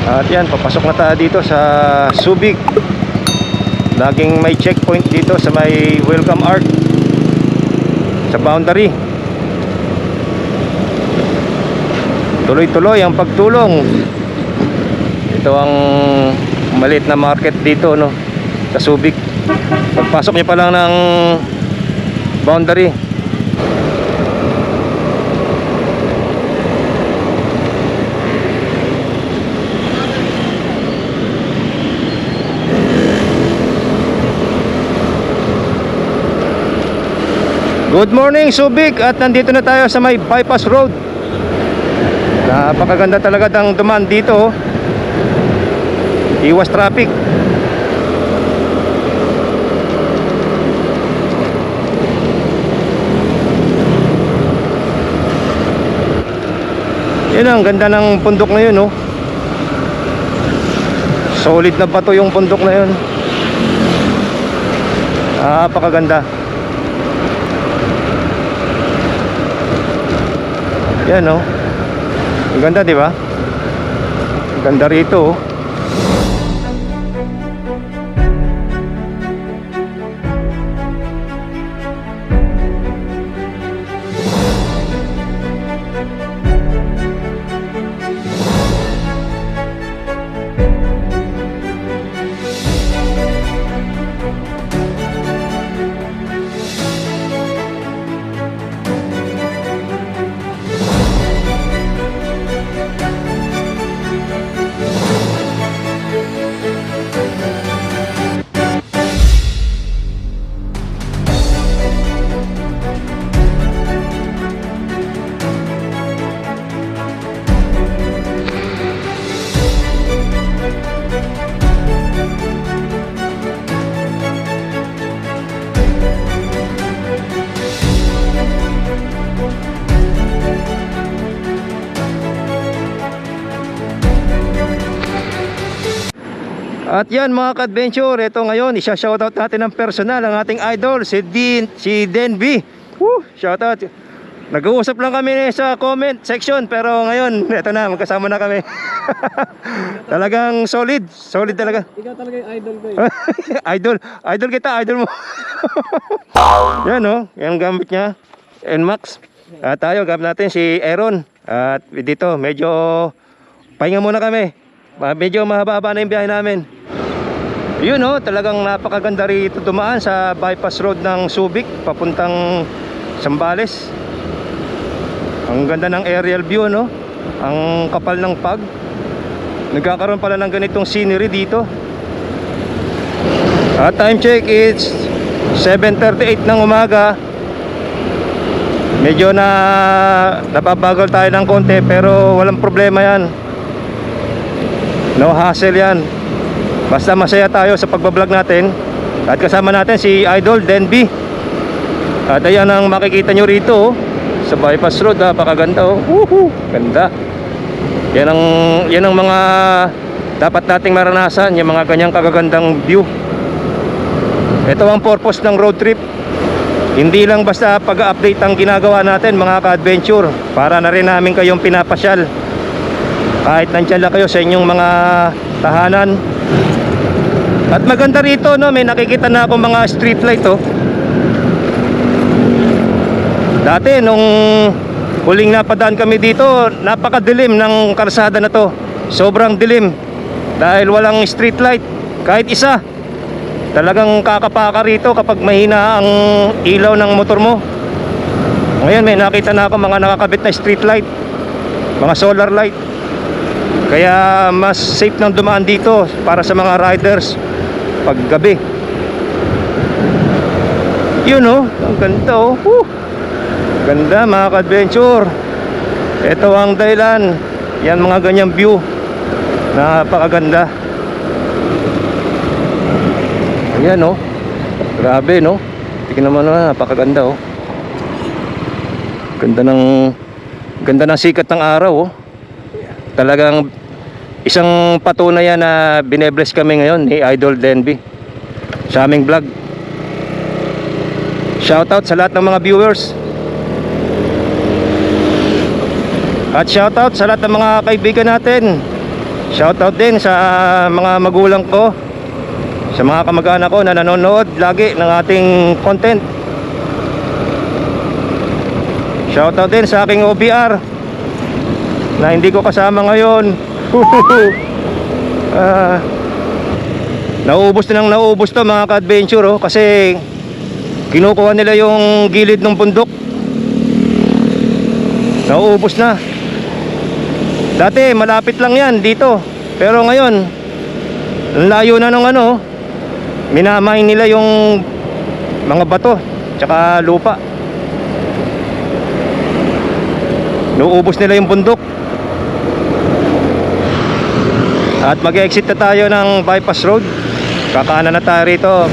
At yan, papasok na tayo dito sa Subic. Laging may checkpoint dito sa may Welcome Art sa boundary. Tuloy-tuloy ang pagtulong. Ito ang maliit na market dito, no, sa Subic. Pagpasok niyo pa lang ng boundary, good morning Subic, at nandito na tayo sa may bypass road. Napakaganda talaga ng dumaan dito. Iwas traffic. Yan, ang ganda ng bundok na yun, no? Solid na bato yung bundok na yun. Napakaganda. Yan, no? Ang ganda, di ba? Ang ganda rito, oh. At yan mga ka-adventure, ito ngayon, isa-shoutout natin ng personal ang ating idol, si Denby. Shoutout. Nag-uusap lang kami sa comment section, pero ngayon, ito na, magkasama na kami. Talagang solid talaga. Ikaw talaga yung idol ko, Idol kita, idol mo. Yan, no, yan gamit niya, NMAX. At tayo, gamit natin si Aaron. At dito, medyo pahinga muna kami. Medyo mahaba-haba na yung biyahe namin. Yun, no, talagang napakaganda rito dumaan sa bypass road ng Subic papuntang Zambales. Ang ganda ng aerial view, no? Ang kapal ng pag. Nagkakaroon pala ng ganitong scenery dito. At time check, it's 7:38 ng umaga. Medyo nababagal tayo ng konti, pero walang problema yan. No hassle yan. Basta masaya tayo sa pagbablog natin. At kasama natin si Idol Denby. At ayan ang makikita nyo rito, oh, sa bypass road. Napakaganda, oh. Ganda. Yan ang mga dapat nating maranasan, yung mga ganyang kagagandang view. Ito ang purpose ng road trip. Hindi lang basta pag-update ang ginagawa natin mga ka-adventure, para na rin namin kayong pinapasyal. Kahit nandyan lang kayo sa inyong mga tahanan. At maganda rito, no, may nakikita na ako mga street light, oh. Dati nung huling napadaan kami dito, napakadilim ng kalsada na to. Sobrang dilim dahil walang street light kahit isa. Talagang kakapaka rito kapag mahina ang ilaw ng motor mo. Ngayon may nakita na ako mga nakakabit na street light, mga solar light. Kaya mas safe nang dumaan dito para sa mga riders pag gabi. Yun, oh, ang ganda, oh. Ganda mga ka-adventure. Ito ang dahilan. Yan mga ganyang view. Napakaganda. Ayan, oh. Grabe, no? Tingnan mo naman, napakaganda, oh. Ganda ng sikat ng araw, oh. Talagang isang patunay na binebless kami ngayon ni Idol Denby sa aming vlog. Shoutout sa lahat ng mga viewers. At shoutout sa lahat ng mga kaibigan natin Shoutout din sa mga magulang ko, sa mga kamag-anak ko na nanonood lagi ng ating content. Shoutout din sa aking OBR na hindi ko kasama ngayon. Nauubos na ng nauubos to mga ka-adventure, oh, kasi kinukuha nila yung gilid ng bundok. Nauubos na. Dati malapit lang yan dito, pero ngayon ang layo na ng ano, minamay nila yung mga bato tsaka lupa. Nauubos nila yung bundok. At mag-exit na tayo ng bypass road. Kakanan na tayo rito.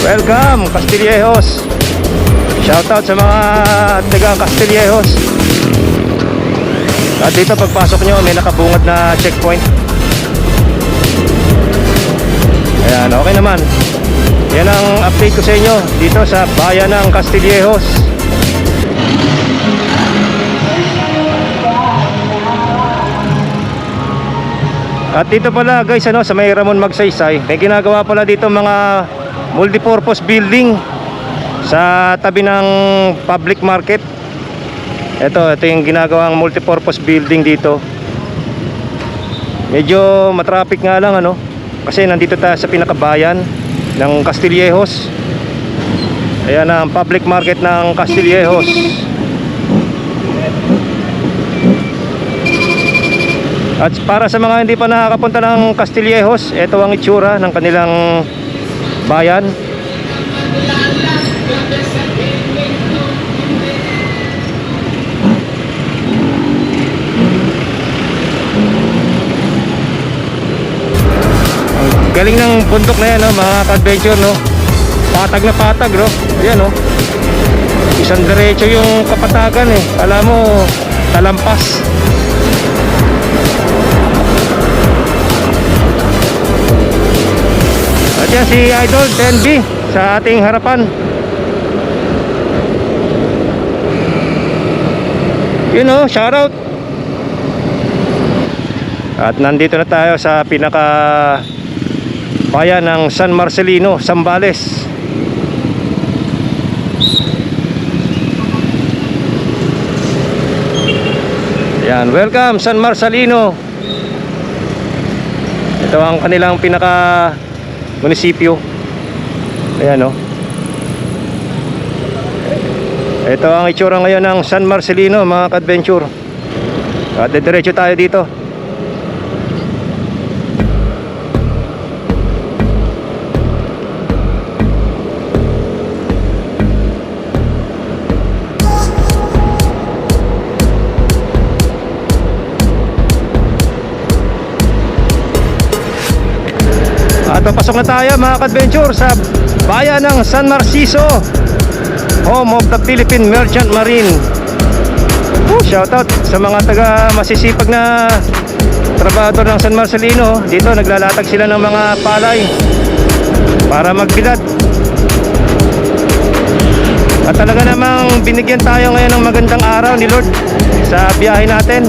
Welcome Castillejos. Shoutout sa mga taga Castillejos. At dito pagpasok nyo may nakabungad na checkpoint. Ayan, okay naman. Yan ang update ko sa inyo dito sa bayan ng Castillejos. At dito pala guys, ano, sa may Ramon Magsaysay, may ginagawa pala dito mga multipurpose building sa tabi ng public market. Ito yung ginagawang multipurpose building dito. Medyo matraffic nga lang, ano, kasi nandito tayo sa pinakabayan ng Castillejos. Ayan ang public market ng Castillejos. At para sa mga hindi pa nakakapunta ng Castillejos, ito ang itsura ng kanilang bayan. Ang galing ng bundok na yan, no, mga ka-adventure, no? Patag na patag, no? Ayan, no? Isang diretso yung kapatagan, eh. Alam mo, talampas. At yan si Idol DenB sa ating harapan. You know, shoutout. At nandito na tayo sa pinaka bayan ng San Marcelino, Zambales. Yan, welcome San Marcelino. Ito ang kanilang pinaka munisipyo. Ayan, oh. Ito ang itsura ngayon ng San Marcelino, mga ka-adventure. At diretso tayo dito. At papasok na tayo mga ka-adventure sa bayan ng San Narciso, home of the Philippine Merchant Marine. Shoutout sa mga taga masisipag na trabahador ng San Marcelino. Dito naglalatag sila ng mga palay para magbilad. At talaga namang binigyan tayo ngayon ng magandang araw ni Lord sa biyahe natin.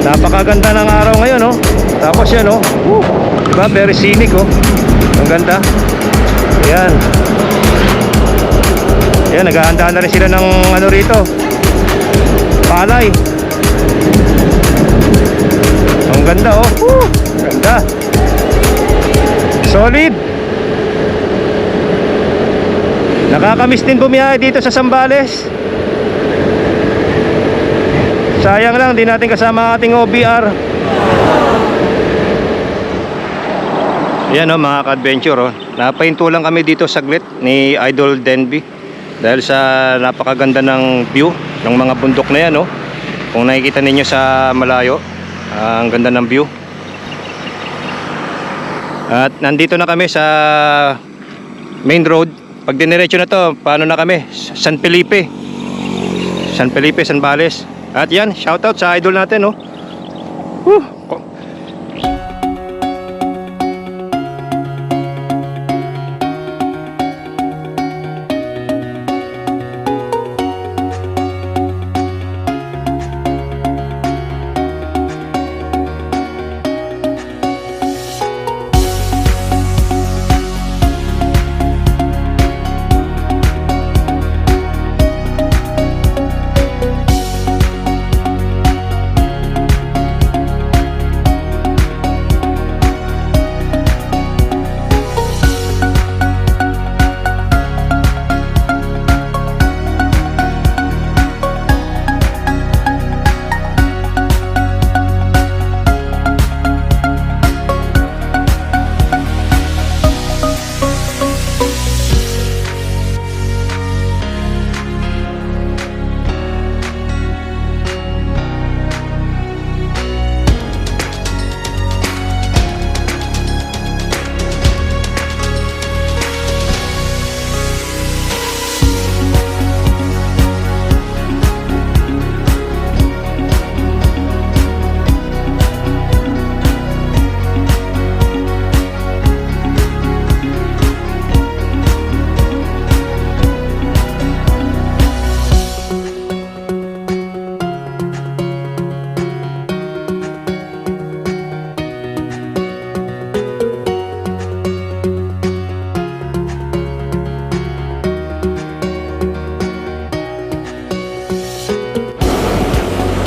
Napakaganda ng araw ngayon, oh. Tapos yan, oh. Diba? Very scenic, oh. Ang ganda. Ayan. Ayan, naghahanda na rin sila ng ano rito, palay. Ang ganda, oh. Ganda. Solid. Nakakamiss din bumiyahe dito sa Zambales. Sayang lang, di natin kasama ating OBR. Yan, oh, mga ka-adventure, oh. Napahinto lang kami dito saglit ni Idol DenB dahil sa napakaganda ng view ng mga bundok na yan, oh. Kung nakikita ninyo sa malayo, ang ganda ng view. At nandito na kami sa main road. Pag diniretso na to, paano na kami? San Felipe, Zambales. At yan, shoutout sa idol natin, no? Woo!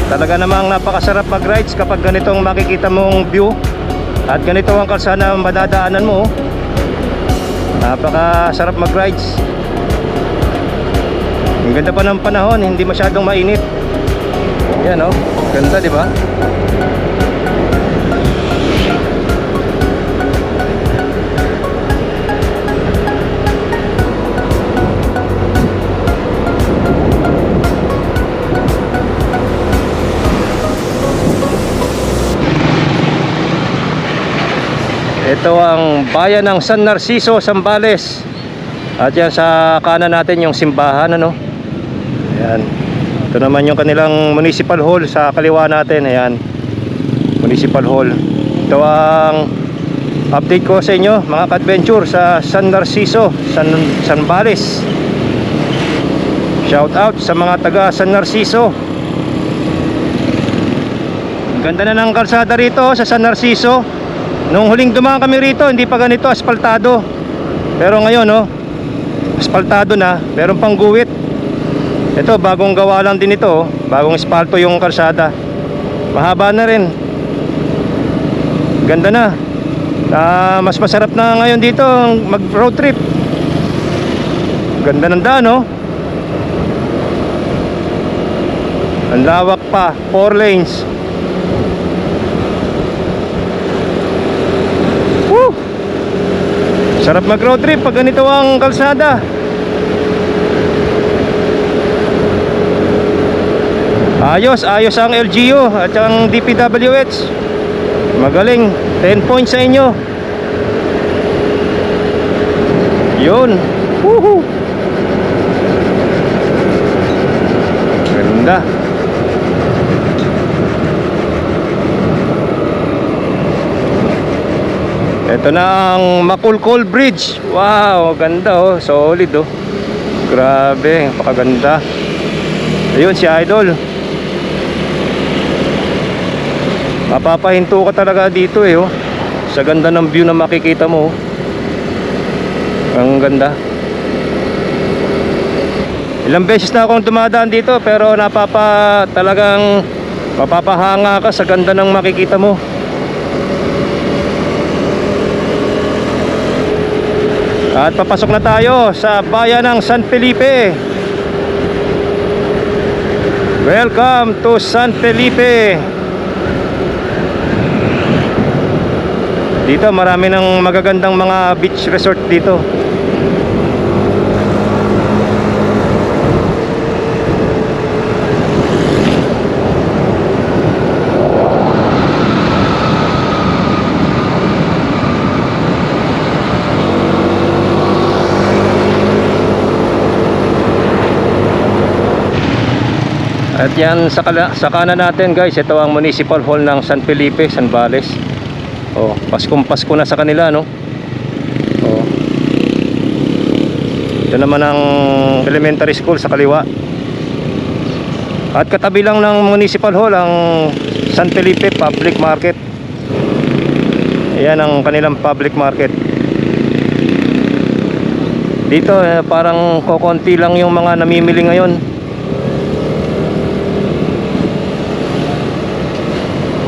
Talaga namang napakasarap mag-rides kapag ganitong makikita mong view at ganito ang kalsada ang madadaanan mo. Napakasarap mag-rides. Ang ganda pa ng panahon, hindi masyadong mainit. Yan, oh, ganda, di ba? Ito ang bayan ng San Narciso, Zambales. At yan sa kanan natin yung simbahan, ano. Ayan. Ito naman yung kanilang municipal hall sa kaliwa natin. Ayan, municipal hall. Ito ang update ko sa inyo, mga ka-adventure, sa San Narciso, Zambales. Shout out sa mga taga San Narciso. Ganda na ng kalsada rito sa San Narciso. Nung huling dumaan kami rito, hindi pa ganito asfaltado. Pero ngayon, no, asfaltado na, meron pang guwit. Ito, bagong gawa lang din ito, oh. Bagong asfalto yung kalsada. Mahaba na rin. Ganda na. Mas masarap na ngayon dito mag road trip. Ganda ng daan, no. Ang lawak pa, 4 lanes. Sarap mag road trip pag ganito ang kalsada. Ayos ang LGU at ang DPWH. Magaling. 10 points sa inyo. Yun. Woohoo. Ganda. Ito na ang Makulkol Bridge. Wow, ganda, oh, solid, oh. Grabe, napakaganda. Ayun si Idol. Mapapahinto ka talaga dito, eh, oh. Sa ganda ng view na makikita mo, oh. Ang ganda. Ilang beses na akong dumadaan dito, pero talagang mapapahanga ka sa ganda ng makikita mo. At papasok na tayo sa bayan ng San Felipe. Welcome to San Felipe. Dito marami ng magagandang mga beach resort dito. At yan sa kanan natin guys, ito ang Municipal Hall ng San Felipe, Zambales. Oh, Paskong Pasko na sa kanila, no? Oh. Ito naman ang elementary school sa kaliwa. At katabi lang ng Municipal Hall ang San Felipe Public Market. Ayan ang kanilang public market. Dito parang kokonti lang yung mga namimili ngayon.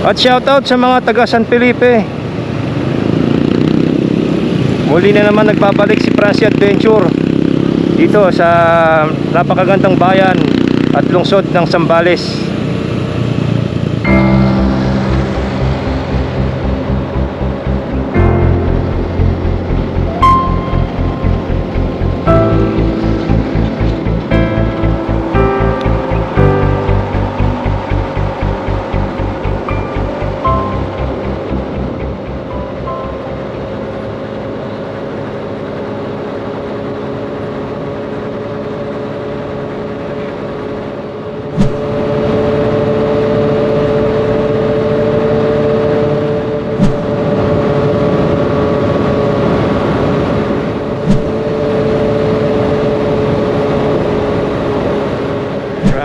At shoutout sa mga taga San Felipe. Muli na naman nagbabalik si Francie Adventure dito sa napakagandang bayan at lungsod ng Zambales.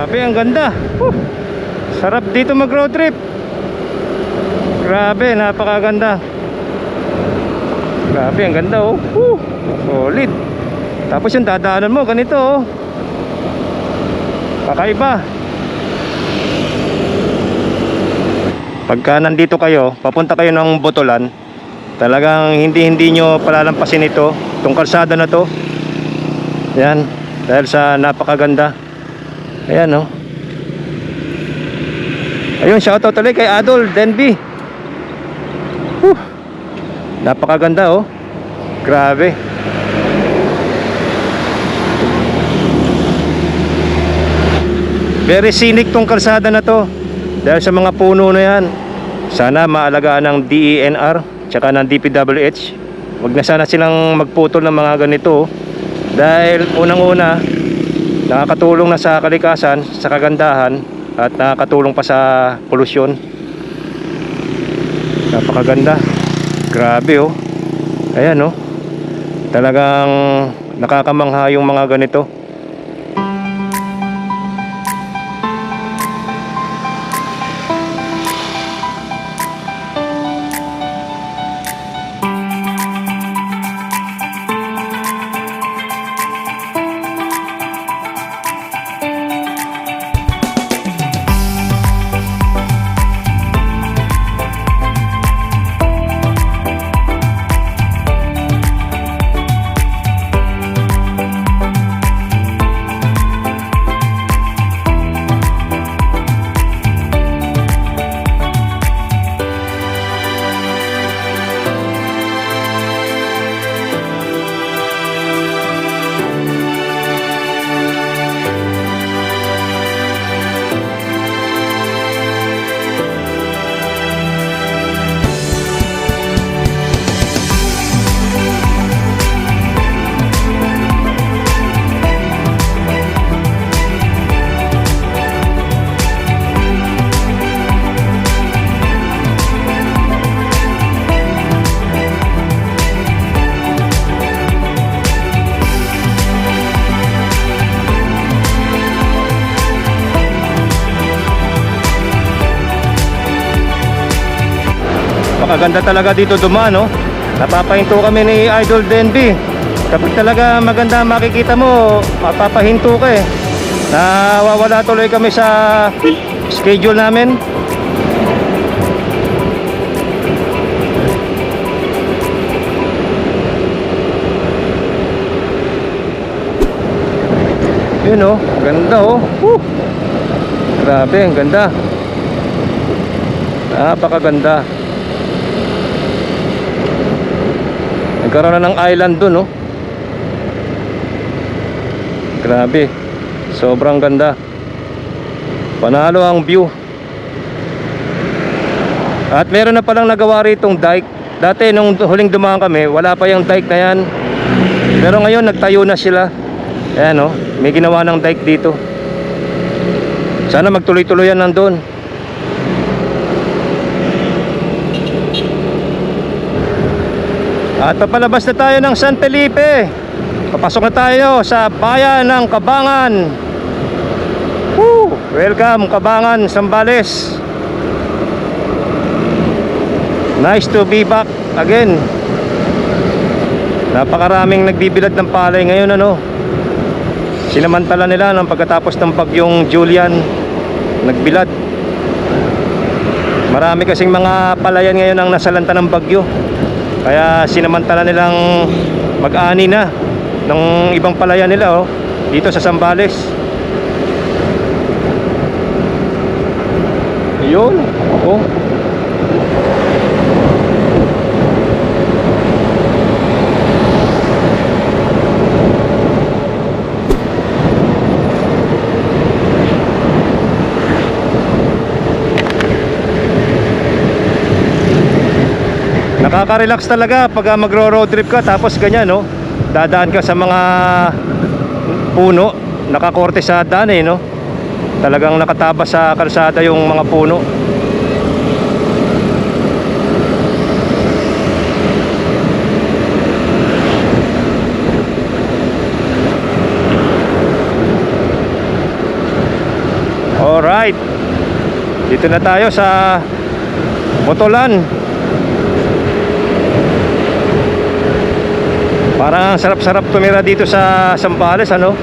Grabe, ang ganda. Sarap dito mag road trip. Grabe, napakaganda. Grabe, ang ganda oh. Solid. Tapos yung dadaanan mo ganito oh. Kakaiba. Pagka nandito kayo, papunta kayo ng Botolan, talagang hindi nyo palalampasin ito, itong kalsada na to. Yan, dahil sa napakaganda. Ayan oh. Ayun, shoutout ulit kay Adol Denby. Napakaganda oh. Grabe. Very scenic tong kalsada na to dahil sa mga puno na yan. Sana maalagaan ng DENR tsaka ng DPWH. Wag na sana silang magputol ng mga ganito oh. Dahil unang-una nakakatulong na sa kalikasan, sa kagandahan, at nakakatulong pa sa polusyon. Napakaganda. Grabe oh. Ayan oh. Talagang nakakamangha yung mga ganito. Napakaganda talaga dito dumaan no. Napapahinto kami ni Idol Denby. Kapag talaga maganda makikita mo, mapapahinto ka eh. Nawawala tuloy kami sa schedule namin. Yun oh, ganda oh. Grabe, ang ganda. Napakaganda. Nagkaroon na ng island dun oh. Grabe. Sobrang ganda. Panalo ang view. At meron na palang nagawa ritong dike. Dati nung huling dumaan kami, wala pa yung dike na yan. Pero ngayon nagtayo na sila. Ayan oh, may ginawa ng dike dito. Sana magtuloy-tuloy yan nandun. At papalabas na tayo ng San Felipe. Papasok na tayo sa bayan ng Cabangan. Woo! Welcome Cabangan, Zambales. Nice to be back again. Napakaraming nagbibilad ng palay ngayon, ano. Sinamantala nila nang pagkatapos ng bagyong Julian, nagbilad. Marami kasing mga palayan ngayon ang nasalanta ng bagyo. Kaya sinamantala nilang mag-ani na ng ibang palayan nila, oh, dito sa Zambales. Yun, oh. Nakaka-relax talaga pag magro-road trip ka tapos ganyan, no? Dadaan ka sa mga puno, nakakorte sa daan, eh, no? Talagang nakatabas sa kalsada yung mga puno. Alright, dito na tayo sa Botolan. Parang sarap-sarap tumira dito sa Zambales, ano?